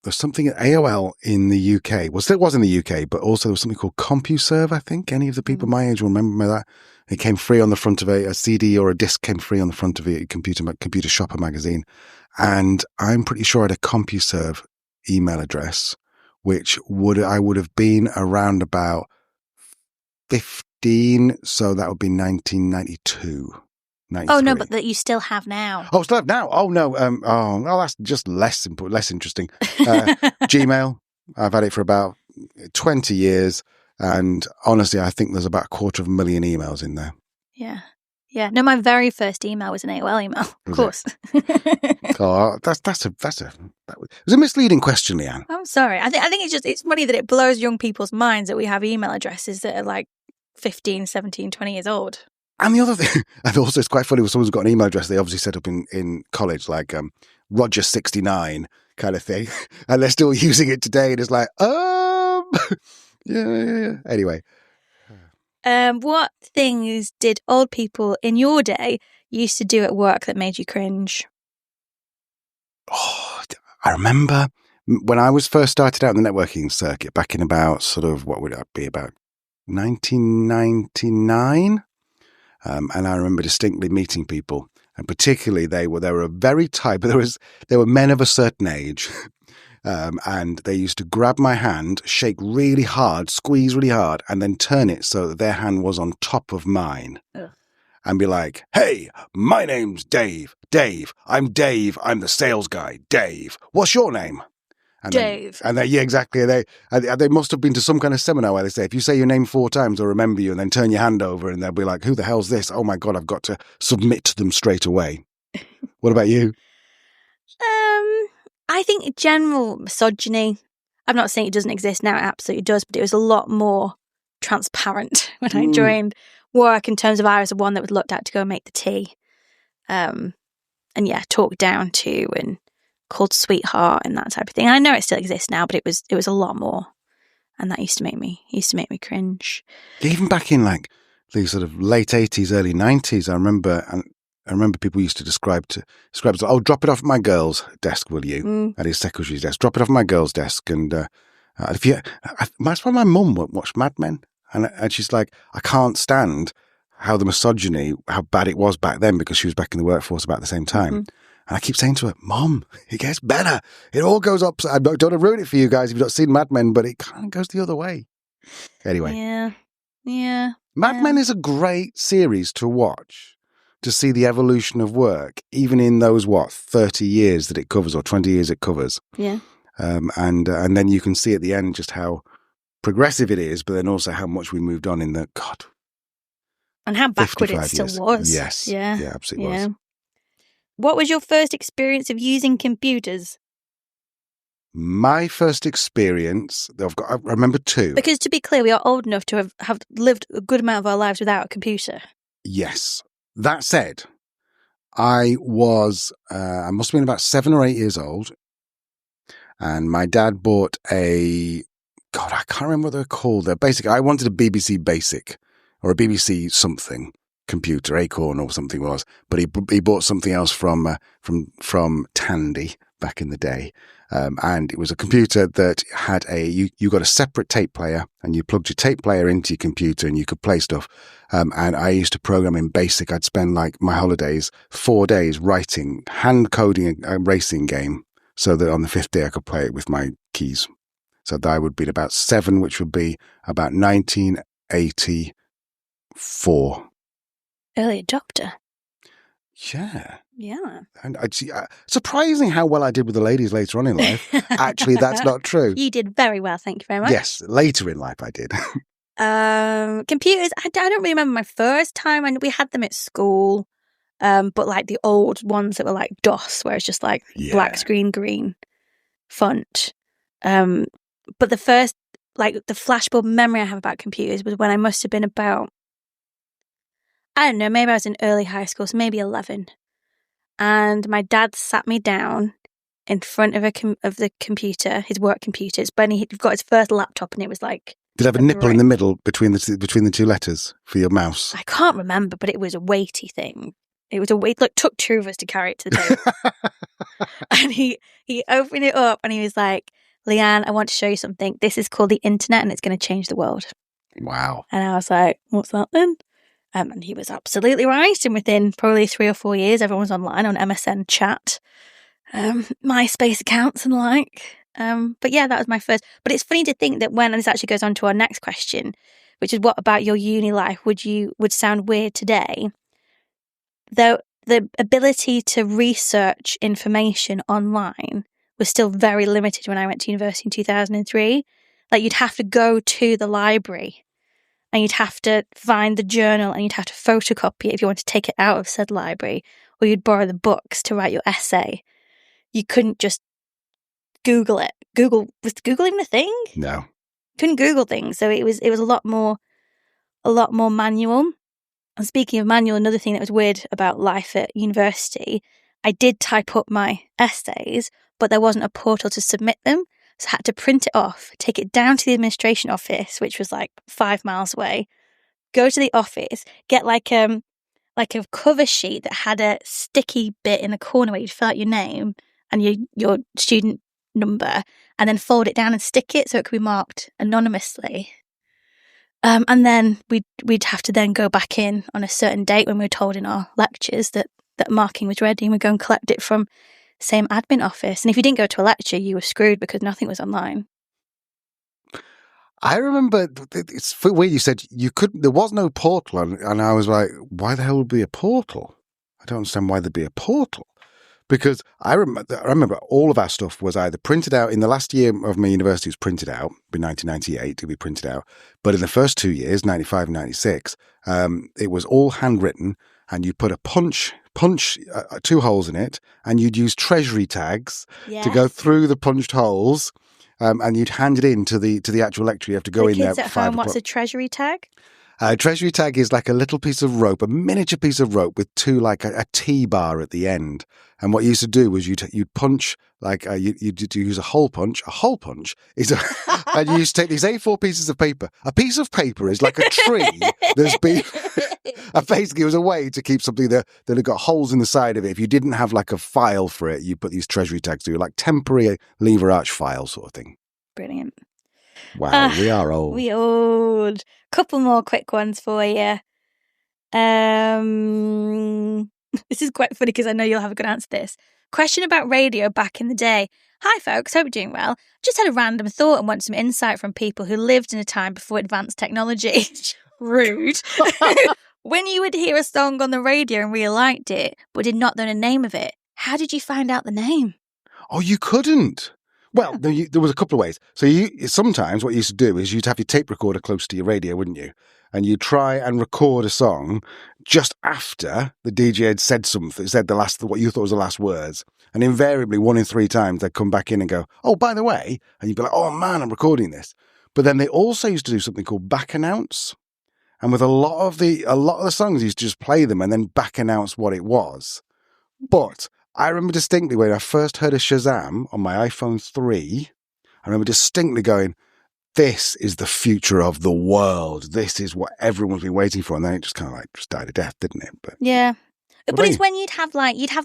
There's something at AOL in the UK. Well, still was in the UK, but also there was something called CompuServe, I think. Any of the people my age will remember that. It came free on the front of a CD or a disc came free on the front of a computer shopper magazine. And I'm pretty sure I had a CompuServe email address, which I would have been around about 15. So that would be 1992. 93. Oh, no, but that you still have now. Oh, still have now? Oh, no. That's just less interesting. Gmail. I've had it for about 20 years. And honestly, I think there's about 250,000 emails in there. Yeah. Yeah. No, my very first email was an AOL email. Of course. Oh, it was a misleading question, Leanne. I'm sorry. I think it's funny that it blows young people's minds that we have email addresses that are like 15, 17, 20 years old. And the other thing, and also it's quite funny when someone's got an email address they obviously set up in college, like Roger69 kind of thing, and they're still using it today, and it's like, yeah. Anyway. What things did old people in your day used to do at work that made you cringe? Oh, I remember when I was first started out in the networking circuit back in about what would that be, about 1999? And I remember distinctly meeting people, and particularly they were a very tight, but there were men of a certain age, and they used to grab my hand, shake really hard, squeeze really hard, and then turn it so that their hand was on top of mine. Ugh. And be like, "Hey, my name's Dave. Dave, I'm the sales guy. Dave, what's your name?" And Dave. Yeah, exactly. They must have been to some kind of seminar where they say, if you say your name 4 times, they'll remember you, and then turn your hand over, and they'll be like, "Who the hell's this? Oh my God, I've got to submit to them straight away." What about you? I think general misogyny. I'm not saying it doesn't exist now; it absolutely does, but it was a lot more transparent when I joined work. In terms of, I was the one that was looked at to go and make the tea, and yeah, talked down to and called sweetheart and that type of thing. And I know it still exists now, but it was a lot more, and that used to make me cringe. Even back in like the sort of late 80s, early 90s, I remember people used to describe it as, "Oh, drop it off at my girl's desk, will you?" At his secretary's desk. "Drop it off at my girl's desk." And that's why my mum won't watch Mad Men, and she's like, "I can't stand how the misogyny, how bad it was back then," because she was back in the workforce about the same time. Mm-hmm. And I keep saying to her, "Mom, it gets better. It all goes up. I don't want to ruin it for you guys if you've not seen Mad Men, but it kind of goes the other way." Anyway. Yeah. Mad Men is a great series to watch, to see the evolution of work, even in those, 30 years that it covers, or 20 years it covers. Yeah. And then you can see at the end just how progressive it is, but then also how much we moved on in the, God. And how backward it still was. Yes. Yeah, absolutely was. What was your first experience of using computers? My first experience, I remember 2. Because to be clear, we are old enough to have lived a good amount of our lives without a computer. Yes. That said, I must have been about 7 or 8 years old, and my dad bought I can't remember what they're called. Basically, I wanted a BBC Basic or a BBC something computer, Acorn or something it was, but he bought something else from Tandy back in the day. And it was a computer that had you got a separate tape player, and you plugged your tape player into your computer and you could play stuff. And I used to program in BASIC. I'd spend like my holidays, 4 days hand coding a racing game so that on the 5th day I could play it with my keys. So that I would be about 7, which would be about 1984. Early adopter. Yeah. Yeah. And surprising how well I did with the ladies later on in life. Actually, that's not true. You did very well, thank you very much. Yes, later in life I did. Computers, I don't really remember my first time, and we had them at school, but like the old ones that were like DOS, where it's just like black screen, green font. But the first, like the flashbulb memory I have about computers was when I must have been about, I don't know, maybe I was in early high school, so maybe 11. And my dad sat me down in front of the computer, his work computer. But he'd got his first laptop, and it was like, did it have a nipple in the middle between the 2 letters for your mouse? I can't remember, but it was a weighty thing. It was took 2 of us to carry it to the table. And he opened it up, and he was like, "Leanne, I want to show you something. This is called the internet, and it's going to change the world." Wow. And I was like, "What's that then?" And he was absolutely right. And within probably 3 or 4 years, everyone was online on MSN chat, MySpace accounts and the like. But yeah, that was my first. But it's funny to think that and this actually goes on to our next question, which is, what about your uni life would sound weird today? Though the ability to research information online was still very limited when I went to university in 2003. Like, you'd have to go to the library, and you'd have to find the journal, and you'd have to photocopy it if you wanted to take it out of said library, or you'd borrow the books to write your essay. You couldn't just Google it. Was Google even a thing? No. Couldn't Google things. So it was a lot more manual. And speaking of manual, another thing that was weird about life at university, I did type up my essays, but there wasn't a portal to submit them. So I had to print it off, take it down to the administration office, which was like 5 miles away, go to the office, get like a cover sheet that had a sticky bit in the corner where you'd fill out your name and your student number, and then fold it down and stick it so it could be marked anonymously. And then we'd have to then go back in on a certain date when we were told in our lectures that marking was ready, and we'd go and collect it from same admin office. And if you didn't go to a lecture, you were screwed because nothing was online. I remember it's weird you said there was no portal, and I was like, why the hell would be a portal? I don't understand why there'd be a portal. Because I remember all of our stuff was either printed out in the last year of my university, was printed out in 1998 to be printed out. But in the first 2 years, 95 and 96, it was all handwritten, and you put a punch 2 holes in it, and you'd use treasury tags to go through the punched holes. And you'd hand it in to the actual lecturer. You have to go in there at 5 o'clock. What's a treasury tag? A treasury tag is like a little piece of rope, a miniature piece of rope with like a T-bar at the end. And what you used to do was you'd punch, like you'd use a hole punch. A hole punch is and you used to take these A4 pieces of paper. A piece of paper is like a tree that's been... And basically, it was a way to keep something that had got holes in the side of it. If you didn't have like a file for it, you put these treasury tags to, like temporary lever arch file sort of thing. Brilliant. Wow, we are old. We old. Couple more quick ones for you. This is quite funny because I know you'll have a good answer to this. Question about radio back in the day. Hi folks, hope you're doing well. Just had a random thought and want some insight from people who lived in a time before advanced technology. Rude. When you would hear a song on the radio and really liked it, but did not know the name of it, how did you find out the name? Oh, you couldn't. Well, there was a couple of ways. So sometimes what you used to do is you'd have your tape recorder close to your radio, wouldn't you? And you'd try and record a song just after the DJ had said something, said what you thought was the last words. And invariably, 1 in 3 times, they'd come back in and go, oh, by the way, and you'd be like, oh man, I'm recording this. But then they also used to do something called back announce. And with a lot of the songs, you used to just play them and then back announce what it was. But I remember distinctly when I first heard of Shazam on my iPhone 3, I remember distinctly going, this is the future of the world. This is what everyone's been waiting for. And then it just kind of like just died a death, didn't it? But yeah. But it's when you'd have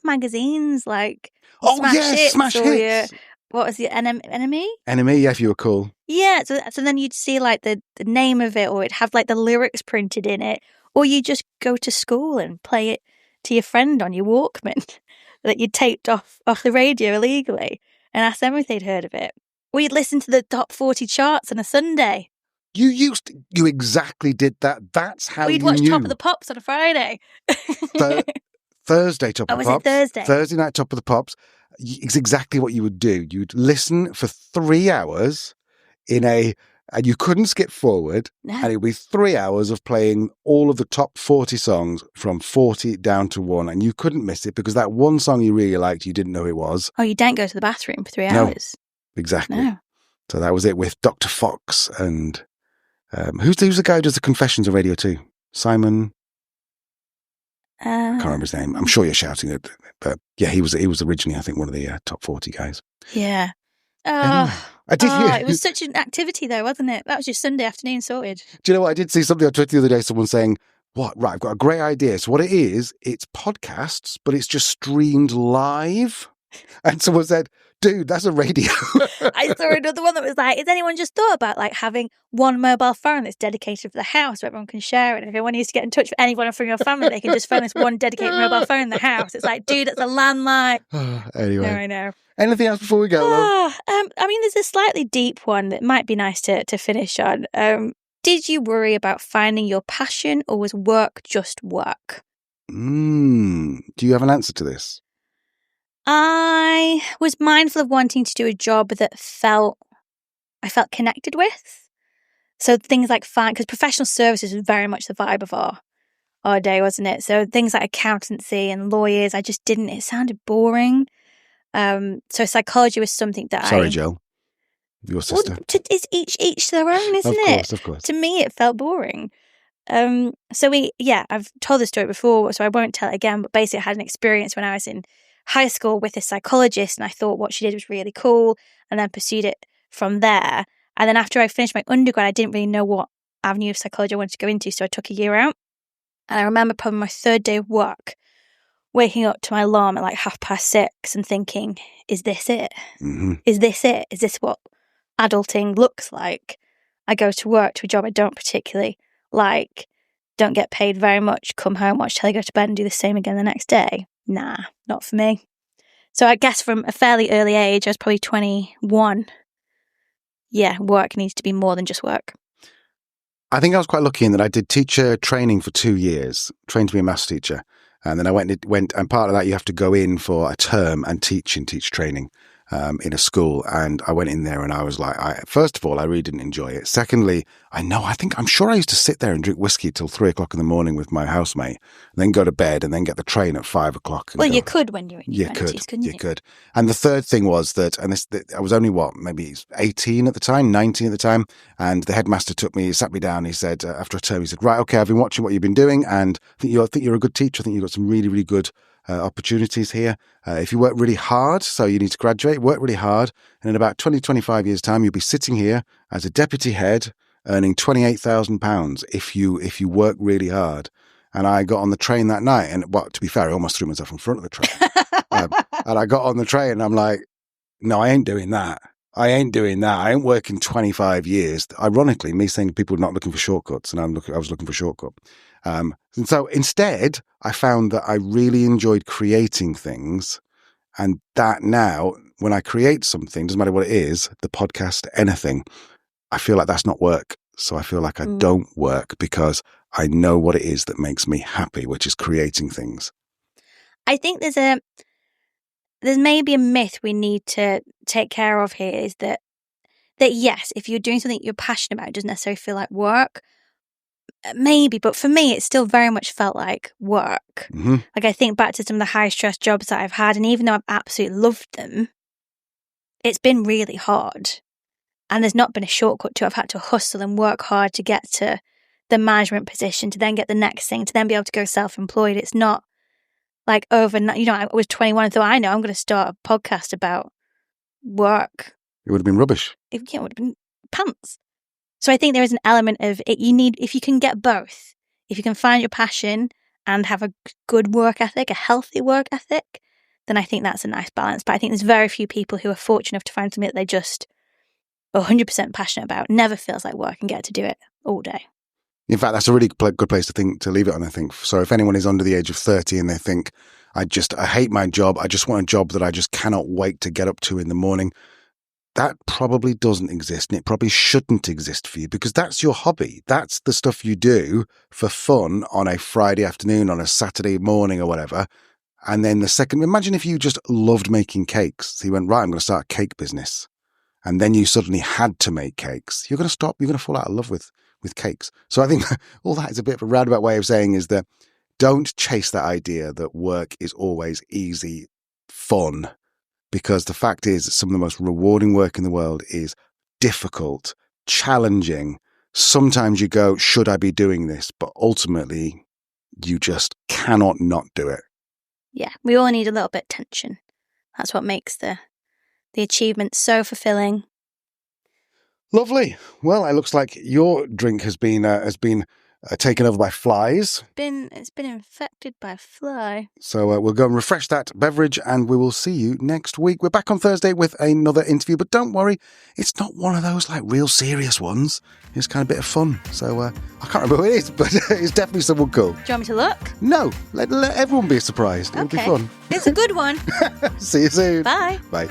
magazines like Smash Hits. What was it? Enemy? Enemy, yeah, if you were cool. Yeah, so then you'd see like the name of it, or it'd have like the lyrics printed in it, or you just go to school and play it to your friend on your Walkman that you taped off the radio illegally and ask them if they'd heard of it. Or you'd listen to the top 40 charts on a Sunday. You exactly did that. That's how you knew. We'd watch Top of the Pops on a Friday. Thursday, Top of the Pops. Was it Thursday? Thursday night, Top of the Pops. It's exactly what you would do. You'd listen for 3 hours and you couldn't skip forward. No. And it would be 3 hours of playing all of the top 40 songs from 40 down to 1. And you couldn't miss it because that one song you really liked, you didn't know it was. Oh, you didn't go to the bathroom for 3 hours? No, exactly. No. So that was it with Dr. Fox and who's the guy who does the Confessions of Radio 2? Simon? I can't remember his name. I'm sure you're shouting it, but yeah, he was originally, I think, one of the top 40 guys. Yeah. Anyway, it was such an activity though, wasn't it? That was just Sunday afternoon sorted. Do you know what? I did see something on Twitter the other day, someone saying, what? Right, I've got a great idea. So what it is, it's podcasts, but it's just streamed live. And someone said, dude, that's a radio. I saw another one that was like, has anyone just thought about like having one mobile phone that's dedicated for the house where everyone can share it? And if anyone needs to get in touch with anyone from your family, they can just phone this one dedicated mobile phone in the house. It's like, dude, it's a landline. Anyway. No, I know. Anything else before we go? I mean, there's a slightly deep one that might be nice to finish on. Did you worry about finding your passion, or was work just work? Do you have an answer to this? I was mindful of wanting to do a job that I felt connected with. So things like because professional services was very much the vibe of our day, wasn't it? So things like accountancy and lawyers, I just didn't. It sounded boring. So psychology was something that Sorry, Jill. Your sister. Well, it's each their own, isn't it? Of course. To me, it felt boring. I've told the story before, so I won't tell it again, but basically I had an experience when I was in high school with a psychologist, and I thought what she did was really cool, and then pursued it from there. And then after I finished my undergrad, I didn't really know what avenue of psychology I wanted to go into, so I took a year out. And I remember probably my 3rd day of work, waking up to my alarm at like 6:30 and thinking, is this it? Mm-hmm. Is this it? Is this what adulting looks like? I go to work to a job I don't particularly like, don't get paid very much, come home, watch telly, go to bed and do the same again the next day. Nah, not for me. So I guess from a fairly early age, I was probably 21. Yeah, work needs to be more than just work. I think I was quite lucky in that I did teacher training for 2 years, trained to be a maths teacher. And then I went, and part of that you have to go in for a term and teach training in a school. And I went in there and I was like, first of all, I really didn't enjoy it. Secondly, I'm sure I used to sit there and drink whiskey till 3 o'clock in the morning with my housemate, and then go to bed and then get the train at 5 o'clock. Well, you could when you're in your 20s, couldn't you? You could. And the third thing was that, I was only maybe 18 at the time, 19 at the time. And the headmaster sat me down. He said, after a term, he said, right, okay, I've been watching what you've been doing. And I think you're a good teacher. I think you've got some really, really good opportunities here. If you work really hard, so you need to graduate, work really hard, and in about 20, 25 years' time, you'll be sitting here as a deputy head earning £28,000 if you work really hard. And I got on the train that night, and to be fair, I almost threw myself in front of the train. And I got on the train, and I'm like, no, I ain't doing that. I ain't working 25 years. Ironically, me saying people are not looking for shortcuts, and I was looking for a shortcut. And so instead, I found that I really enjoyed creating things, and that now, when I create something, doesn't matter what it is, the podcast, anything, I feel like that's not work. So I feel like I don't work because I know what it is that makes me happy, which is creating things. I think there's maybe a myth we need to take care of here, is that yes, if you're doing something you're passionate about, it doesn't necessarily feel like work. Maybe, but for me, it still very much felt like work. Mm-hmm. Like, I think back to some of the high-stress jobs that I've had, and even though I've absolutely loved them, it's been really hard. And there's not been a shortcut to it. I've had to hustle and work hard to get to the management position, to then get the next thing, to then be able to go self-employed. It's not like overnight. I was 21 and thought, I know, I'm going to start a podcast about work. It would have been rubbish. It would have been pants. So I think there is an element of it. You need, if you can get both, if you can find your passion and have a good work ethic, a healthy work ethic, then I think that's a nice balance. But I think there's very few people who are fortunate enough to find something that they just 100% passionate about, never feels like work, and get to do it all day. In fact, that's a really good place to leave it on, I think. So if anyone is under the age of 30 and they think, I hate my job, I just want a job that I just cannot wait to get up to in the morning, that probably doesn't exist, and it probably shouldn't exist for you, because that's your hobby. That's the stuff you do for fun on a Friday afternoon, on a Saturday morning or whatever. And then imagine if you just loved making cakes. So you went, right, I'm going to start a cake business. And then you suddenly had to make cakes. You're going to fall out of love with cakes. So I think all that is a bit of a roundabout way of saying is that don't chase that idea that work is always easy, fun, because the fact is some of the most rewarding work in the world is difficult, challenging. Sometimes you go, should I be doing this? But ultimately, you just cannot not do it. Yeah, we all need a little bit of tension. That's what makes the achievement so fulfilling. Lovely. Well, it looks like your drink has been taken over by flies. It's been infected by a fly. So we'll go and refresh that beverage, and we will see you next week. We're back on Thursday with another interview, but don't worry, it's not one of those like real serious ones. It's kind of a bit of fun. So I can't remember who it is, but it's definitely someone cool. Do you want me to look? No, let everyone be surprised. Okay. It'll be fun. It's a good one. See you soon. Bye. Bye.